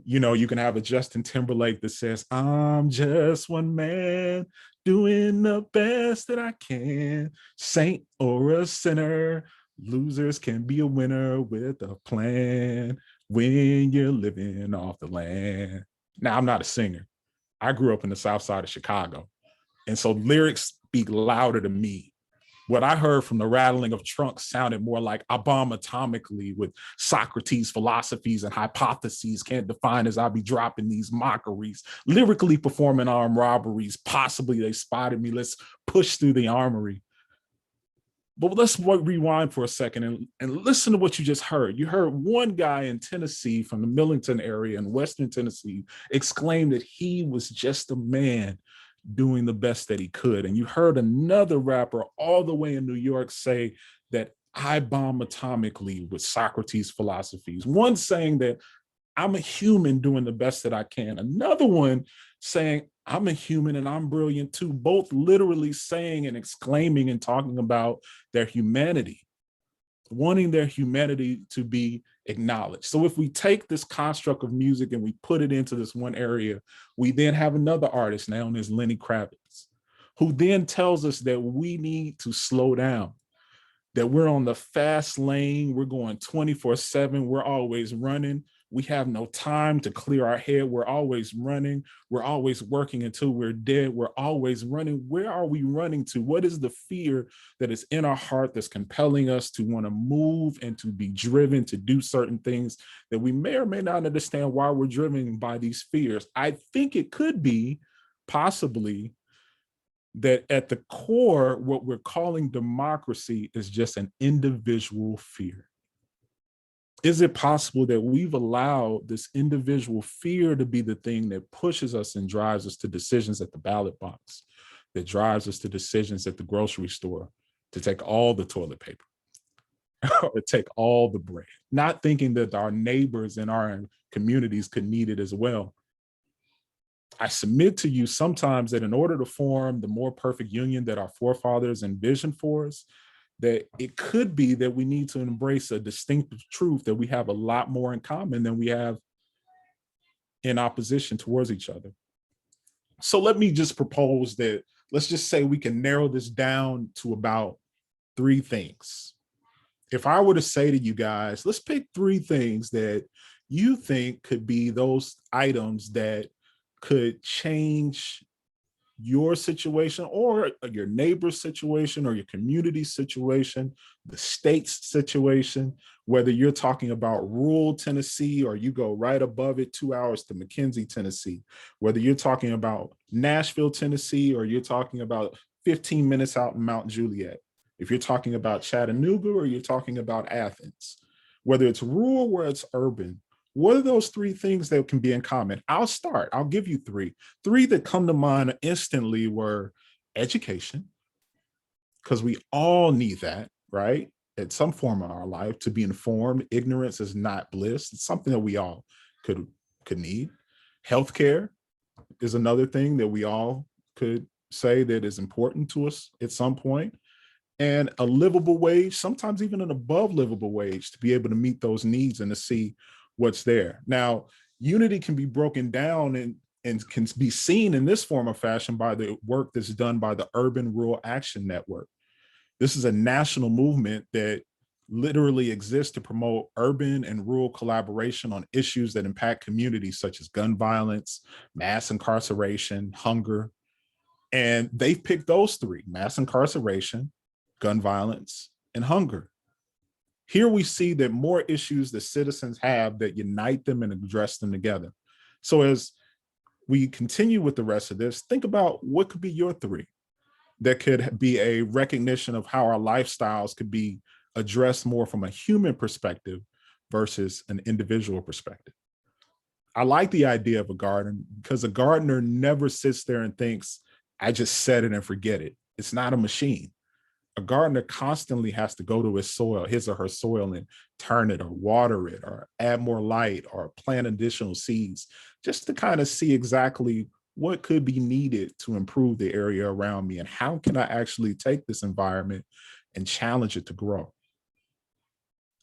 You know, you can have a Justin Timberlake that says, I'm just one man doing the best that I can, saint or a sinner, losers can be a winner with a plan when you're living off the land. Now, I'm not a singer. I grew up in the South Side of Chicago. And so lyrics speak louder to me. What I heard from the rattling of trunks sounded more like I bomb atomically with Socrates' philosophies and hypotheses can't define as I be dropping these mockeries, lyrically performing armed robberies. Possibly they spotted me. Let's push through the armory. But let's rewind for a second and listen to what you just heard. You heard one guy in Tennessee from the Millington area in Western Tennessee exclaim that he was just a man doing the best that he could. And you heard another rapper all the way in New York say that I bomb atomically with Socrates' philosophies. One saying that I'm a human doing the best that I can. Another one saying I'm a human and I'm brilliant too. Both literally saying and exclaiming and talking about their humanity, wanting their humanity to be acknowledged. So if we take this construct of music and we put it into this one area, we then have another artist known as Lenny Kravitz, who then tells us that we need to slow down, that we're on the fast lane, we're going 24/7, we're always running. We have no time to clear our head. We're always running. We're always working until we're dead. We're always running. Where are we running to? What is the fear that is in our heart that's compelling us to want to move and to be driven to do certain things that we may or may not understand why we're driven by these fears? I think it could be possibly that at the core, what we're calling democracy is just an individual fear. Is it possible that we've allowed this individual fear to be the thing that pushes us and drives us to decisions at the ballot box, that drives us to decisions at the grocery store, to take all the toilet paper or take all the bread, not thinking that our neighbors in our communities could need it as well? I submit to you sometimes that in order to form the more perfect union that our forefathers envisioned for us, that it could be that we need to embrace a distinctive truth that we have a lot more in common than we have in opposition towards each other. So let me just propose that, let's just say we can narrow this down to about 3 things. If I were to say to you guys, let's pick 3 things that you think could be those items that could change your situation or your neighbor's situation or your community situation, the state's situation, whether you're talking about rural Tennessee or you go right above it 2 hours to McKenzie, Tennessee, whether you're talking about Nashville, Tennessee, or you're talking about 15 minutes out in Mount Juliet, if you're talking about Chattanooga or you're talking about Athens, whether it's rural or it's urban, what are those 3 things that can be in common? I'll start. I'll give you 3. 3 that come to mind instantly were education, because we all need that, right? At some form in our life to be informed. Ignorance is not bliss. It's something that we all could need. Healthcare is another thing that we all could say that is important to us at some point. And a livable wage, sometimes even an above livable wage, to be able to meet those needs and to see what's there. Now, unity can be broken down and can be seen in this form of fashion by the work that's done by the Urban Rural Action Network. This is a national movement that literally exists to promote urban and rural collaboration on issues that impact communities such as gun violence, mass incarceration, hunger. And they've picked those 3: mass incarceration, gun violence, and hunger. Here we see that more issues that citizens have that unite them and address them together. So as we continue with the rest of this, think about what could be your 3 that could be a recognition of how our lifestyles could be addressed more from a human perspective versus an individual perspective. I like the idea of a garden because a gardener never sits there and thinks, I just set it and forget it. It's not a machine. A gardener constantly has to go to his soil, his or her soil, and turn it or water it or add more light or plant additional seeds just to kind of see exactly what could be needed to improve the area around me and how can I actually take this environment and challenge it to grow.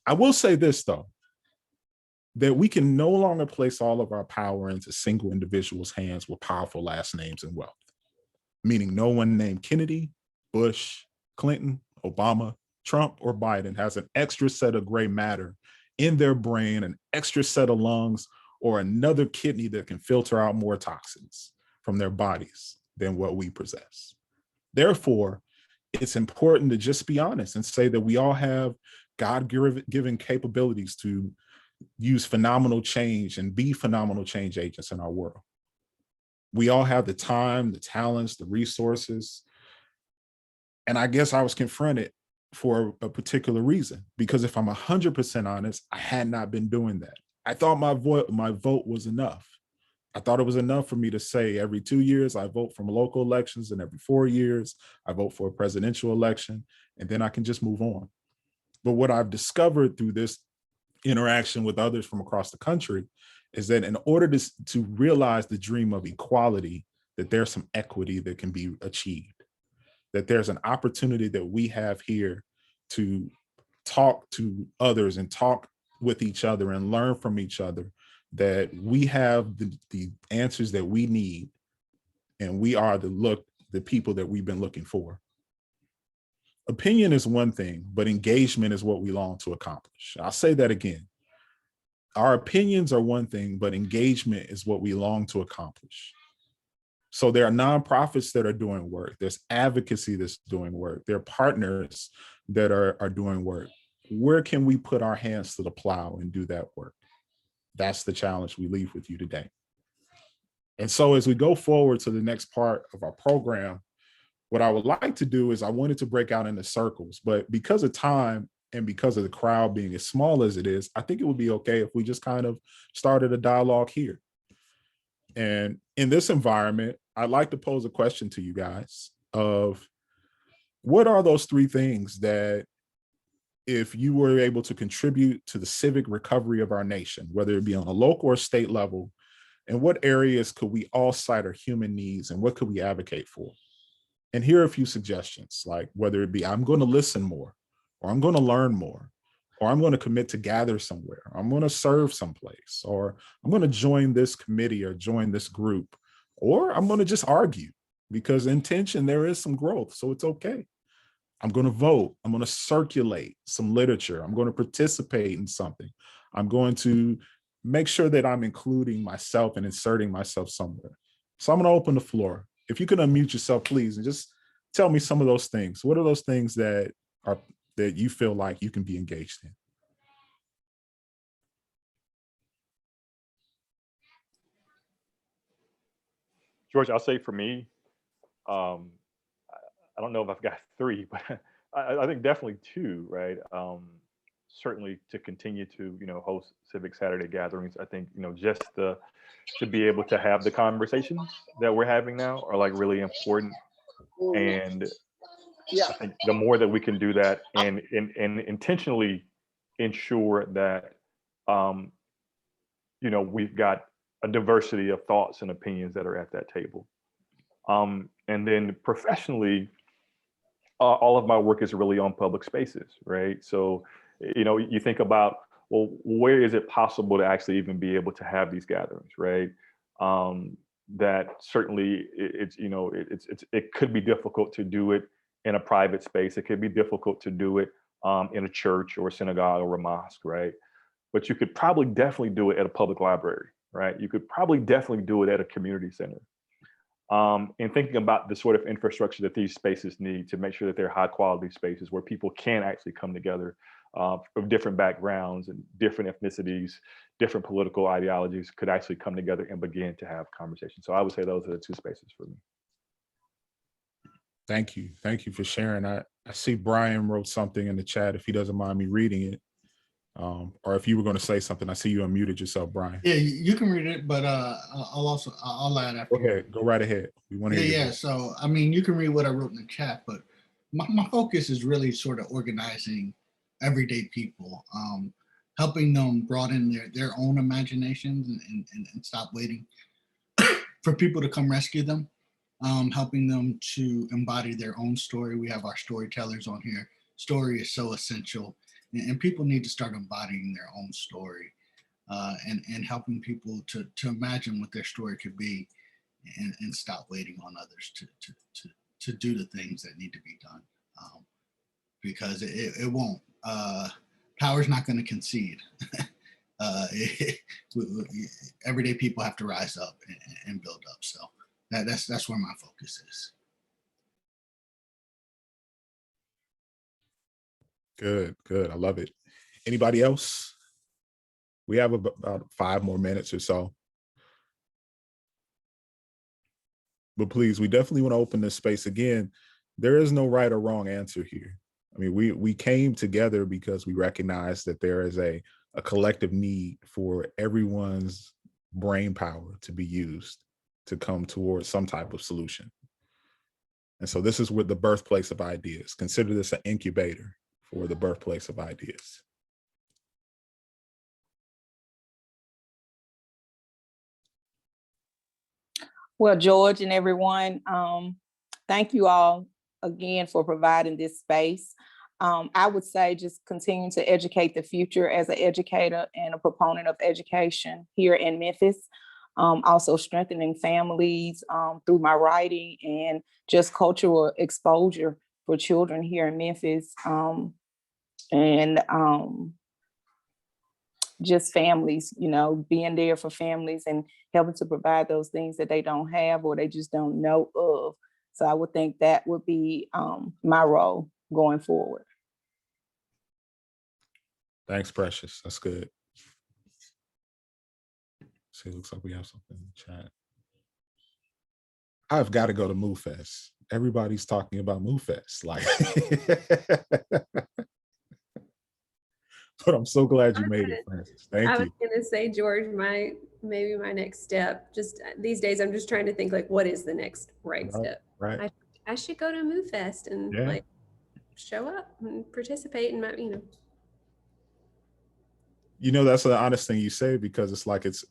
I will say this though, that we can no longer place all of our power into single individuals' hands with powerful last names and wealth, meaning no one named Kennedy, Bush, Clinton, Obama, Trump, or Biden has an extra set of gray matter in their brain, an extra set of lungs, or another kidney that can filter out more toxins from their bodies than what we possess. Therefore, it's important to just be honest and say that we all have God-given capabilities to use phenomenal change and be phenomenal change agents in our world. We all have the time, the talents, the resources. And I guess I was confronted for a particular reason, because if I'm 100% honest, I had not been doing that. I thought my vote was enough. I thought it was enough for me to say every 2 years I vote from local elections and every 4 years I vote for a presidential election, and then I can just move on. But what I've discovered through this interaction with others from across the country is that in order to realize the dream of equality, that there's some equity that can be achieved, that there's an opportunity that we have here to talk to others and talk with each other and learn from each other, that we have the answers that we need, and we are the people that we've been looking for. Opinion is one thing, but engagement is what we long to accomplish. I'll say that again. Our opinions are one thing, but engagement is what we long to accomplish. So there are nonprofits that are doing work. There's advocacy that's doing work. There are partners that are doing work. Where can we put our hands to the plow and do that work? That's the challenge we leave with you today. And so as we go forward to the next part of our program, what I would like to do is I wanted to break out into circles, but because of time and because of the crowd being as small as it is, I think it would be okay if we just kind of started a dialogue here. And in this environment, I'd like to pose a question to you guys of what are those 3 things that if you were able to contribute to the civic recovery of our nation, whether it be on a local or state level, and what areas could we all cite our human needs and what could we advocate for? And here are a few suggestions, like whether it be, I'm going to listen more. or I'm going to learn more, or I'm going to commit to gather somewhere, I'm going to serve someplace, or I'm going to join this committee or join this group, or I'm going to just argue, because in tension, there is some growth. So it's okay. I'm going to vote. I'm going to circulate some literature. I'm going to participate in something. I'm going to make sure that I'm including myself and inserting myself somewhere. So I'm going to open the floor. If you can unmute yourself, please, and just tell me some of those things. What are those things that you feel like you can be engaged in? George, I'll say for me, I don't know if I've got three, but I think definitely two, right? Certainly to continue to, host Civic Saturday gatherings. I think, just to be able to have the conversations that we're having now are like really important. And I think the more that we can do that and intentionally ensure that, we've got a diversity of thoughts and opinions that are at that table. And then professionally, all of my work is really on public spaces, right? So, you think about, well, where is it possible to actually even be able to have these gatherings, right? That certainly it could be difficult to do it in a private space. It could be difficult to do it in a church or a synagogue or a mosque, right? But you could probably definitely do it at a public library, right? You could probably definitely do it at a community center. And thinking about the sort of infrastructure that these spaces need to make sure that they're high quality spaces where people can actually come together of different backgrounds and different ethnicities, different political ideologies could actually come together and begin to have conversations. So I would say those are the two spaces for me. Thank you. Thank you for sharing. I see Brian wrote something in the chat, if he doesn't mind me reading it. Or if you were going to say something, I see you unmuted yourself, Brian. Yeah, you can read it, but I'll add after. Okay, go right ahead. We want to hear Yeah. So I mean, you can read what I wrote in the chat, but my focus is really sort of organizing everyday people, helping them broaden their own imaginations and stop waiting for people to come rescue them, helping them to embody their own story. We have our storytellers on here. Story is so essential, and people need to start embodying their own story, and helping people to imagine what their story could be, and stop waiting on others to do the things that need to be done, because it won't. Power's not going to concede. Everyday people have to rise up and build up. So that's where my focus is. Good, good. I love it. Anybody else? We have about 5 more minutes or so. But please, we definitely want to open this space again. There is no right or wrong answer here. I mean, we came together because we recognize that there is a collective need for everyone's brain power to be used to come towards some type of solution. And so this is where the birthplace of ideas. Consider this an incubator for the birthplace of ideas. Well, George and everyone, thank you all again for providing this space. I would say just continue to educate the future as an educator and a proponent of education here in Memphis. Also strengthening families through my writing and just cultural exposure for children here in Memphis. Just families, being there for families and helping to provide those things that they don't have or they just don't know of. So I would think that would be my role going forward. Thanks, Precious. That's good. See, it looks like we have something in the chat. I've got to go to Move Fest. Everybody's talking about Move Fest. Like, but I'm so glad you made it, Francis. Thank you. I was gonna say, George, maybe my next step. Just these days, I'm just trying to think like, what is the next right step? Right. I should go to Move Fest and like show up and participate in my, That's the honest thing you say, because it's like it's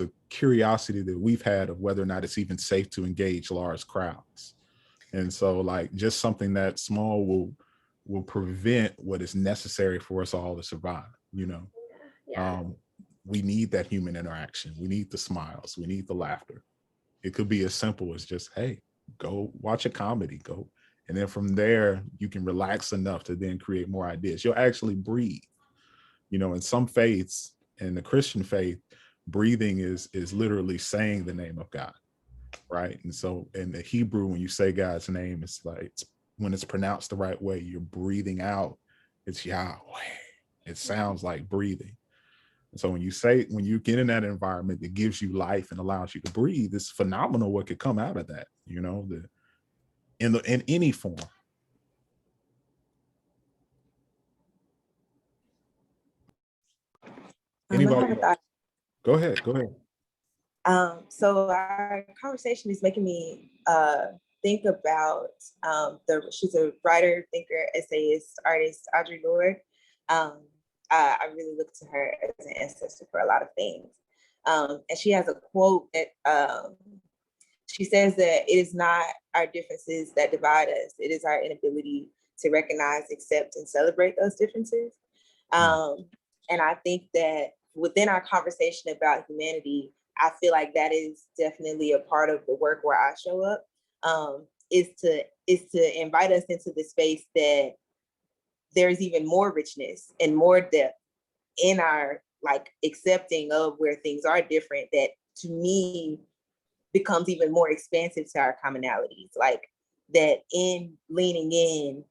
a curiosity that we've had of whether or not it's even safe to engage large crowds. And so like just something that small will will prevent what is necessary for us all to survive, you know. Yeah. We need that human interaction. We need the smiles. We need the laughter. It could be as simple as just, hey, go watch a comedy, go. And then from there, you can relax enough to then create more ideas. You'll actually breathe. You know, in some faiths, in the Christian faith, breathing is literally saying the name of God, right? And so in the Hebrew, when you say God's name, it's like, when it's pronounced the right way, you're breathing out. It's Yahweh. It sounds like breathing. And so when you get in that environment that gives you life and allows you to breathe, it's phenomenal what could come out of that, you know, in any form. I have Anybody a thought. Go ahead. So our conversation is making me think about she's a writer, thinker, essayist, artist, Audre Lorde. I really look to her as an ancestor for a lot of things. And she has a quote that she says that it is not our differences that divide us. It is our inability to recognize, accept, and celebrate those differences. And I think that within our conversation about humanity, I feel like that is definitely a part of the work where I show up, is to invite us into the space that there's even more richness and more depth in our like accepting of where things are different, that to me becomes even more expansive to our commonalities. Like that in leaning in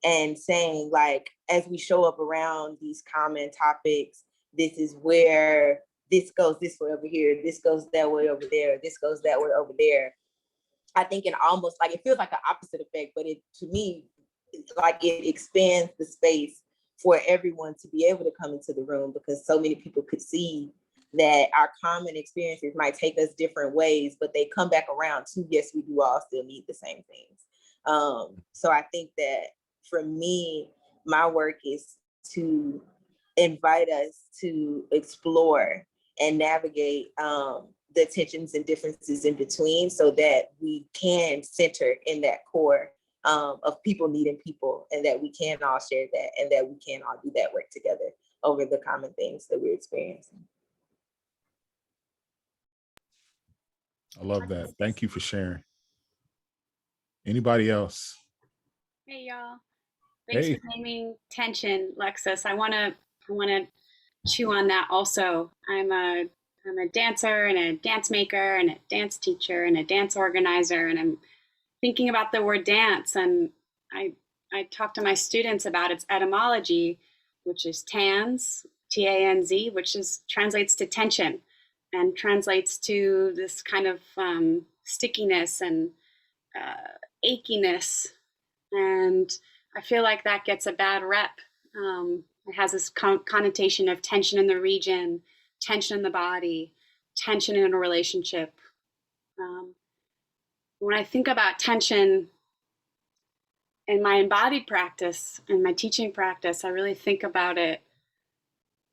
and saying, like, as we show up around these common topics, this is where this goes this way over here, this goes that way over there, this goes that way over there. I think it almost like, it feels like an opposite effect, but it, to me, like it expands the space for everyone to be able to come into the room, because so many people could see that our common experiences might take us different ways, but they come back around to, yes, we do all still need the same things. So I think that for me, my work is to invite us to explore and navigate the tensions and differences in between, so that we can center in that core of people needing people, and that we can all share that, and that we can all do that work together over the common things that we're experiencing. I love that. Thank you for sharing. Anybody else? Hey y'all. Thanks Hey. for naming tension, Lexus. I wanna chew on that also. I'm a dancer and a dance maker and a dance teacher and a dance organizer, and I'm thinking about the word dance, and I talk to my students about its etymology, which is TANZ, T-A-N-Z, which translates to tension and translates to this kind of stickiness and achiness. And I feel like that gets a bad rep. It has this connotation of tension in the region, tension in the body, tension in a relationship. When I think about tension in my embodied practice and my teaching practice, I really think about it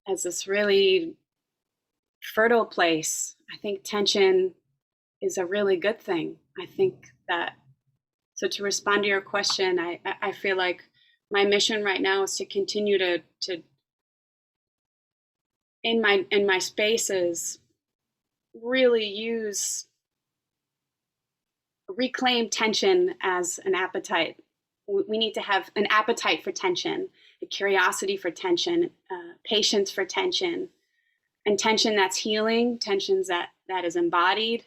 as this really fertile place. I think tension is a really good thing. I think that, so to respond to your question, I feel like my mission right now is to continue to in my spaces really reclaim tension as an appetite. We need to have an appetite for tension, a curiosity for tension, patience for tension, and tension that's healing, tensions that is embodied,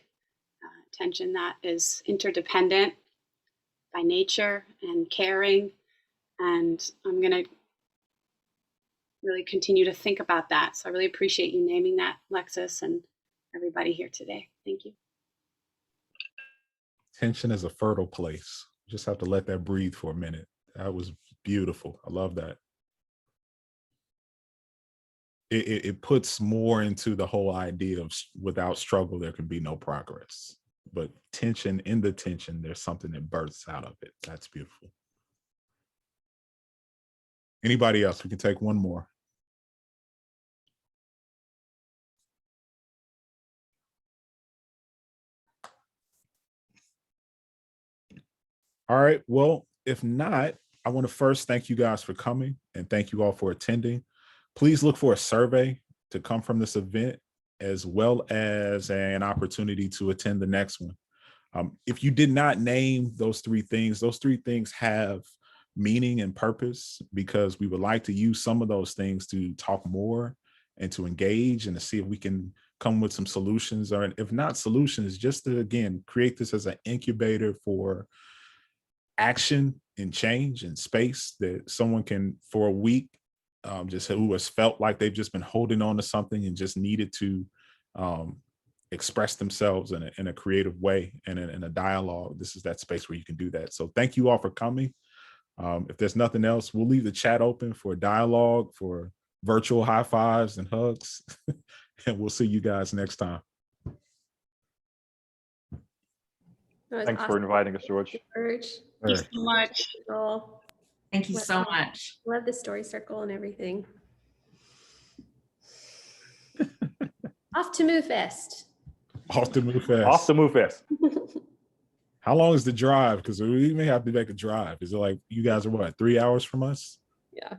tension that is interdependent by nature and caring. And I'm going to really continue to think about that. So I really appreciate you naming that, Lexus, and everybody here today. Thank you. Tension is a fertile place. You just have to let that breathe for a minute. That was beautiful. I love that. It puts more into the whole idea of without struggle, there can be no progress. But tension, in the tension, there's something that bursts out of it. That's beautiful. Anybody else? We can take one more. All right. Well, if not, I want to first thank you guys for coming and thank you all for attending. Please look for a survey to come from this event, as well as an opportunity to attend the next one. If you did not name those three things have meaning and purpose, because we would like to use some of those things to talk more and to engage and to see if we can come with some solutions, or if not solutions, just to, again, create this as an incubator for action and change and space that someone can, for a week, just who has felt like they've just been holding on to something and just needed to express themselves in a creative way and in a dialogue. This is that space where you can do that. So thank you all for coming. If there's nothing else, we'll leave the chat open for dialogue, for virtual high fives and hugs, and we'll see you guys next time. Thanks for inviting us, George. George. Thank you so much. Thank you so much. Love the story circle and everything. Off to Moo Fest. Off to Moo Fest. Off to Moo Fest. How long is the drive? Because we may have to make a drive. Is it like, you guys are what, 3 hours from us? Yeah.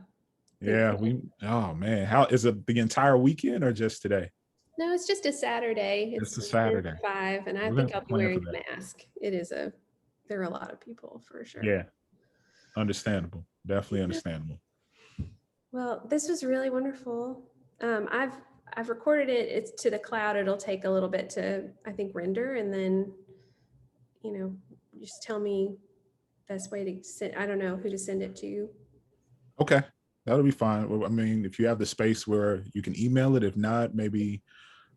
Yeah, oh man. How is it, the entire weekend or just today? No, it's just a Saturday. It's a Saturday. 5, and I We're think gonna I'll be plan wearing for a that. mask. There are a lot of people for sure. Yeah, understandable. Definitely understandable. Well, this was really wonderful. I've recorded it. It's to the cloud. It'll take a little bit to, I think, render, and then, just tell me best way to send. I don't know who to send it to. Okay, that'll be fine. Well, I mean, if you have the space where you can email it, if not, maybe,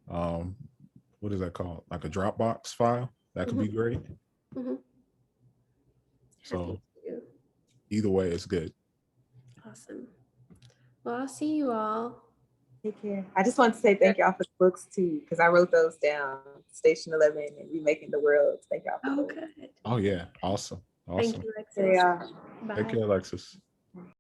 what is that called? Like a Dropbox file? That could be great. So either way, it's good. Awesome. Well, I'll see you all. Take care. I just want to say thank y'all for the books too, because I wrote those down. Station 11 and Remaking the World. Thank y'all for those. Good. Oh yeah, awesome. Thank you, Alexis. Yeah. Bye. Take care, Alexis.